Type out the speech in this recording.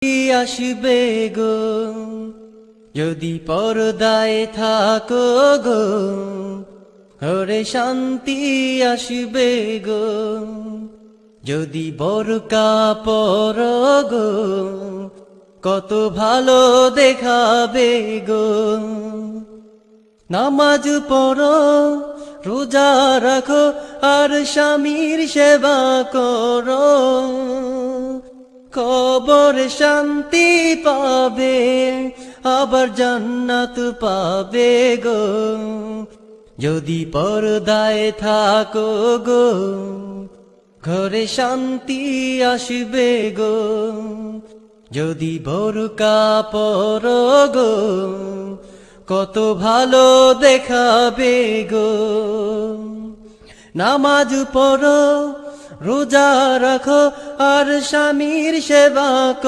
আসবে গো যদি পর্দায় থাকো গো, ঘরে শান্তি আসবে গো যদি বোরকা পরো গো, কত ভালো দেখাবে গো। নামাজ পড়ো, রোজা রাখো, আর স্বামীর সেবা করো, কবরে শান্তি পাবে, আবার জান্নাত পাবে গো যদি পর্দায় থাকো গো, ঘরে শান্তি আসবে গো যদি বোরকা পরো গো, কত ভালো দেখাবে গো। নামাজ পড়ো, রোজা রাখো, আর স্বামীর সেবা করো।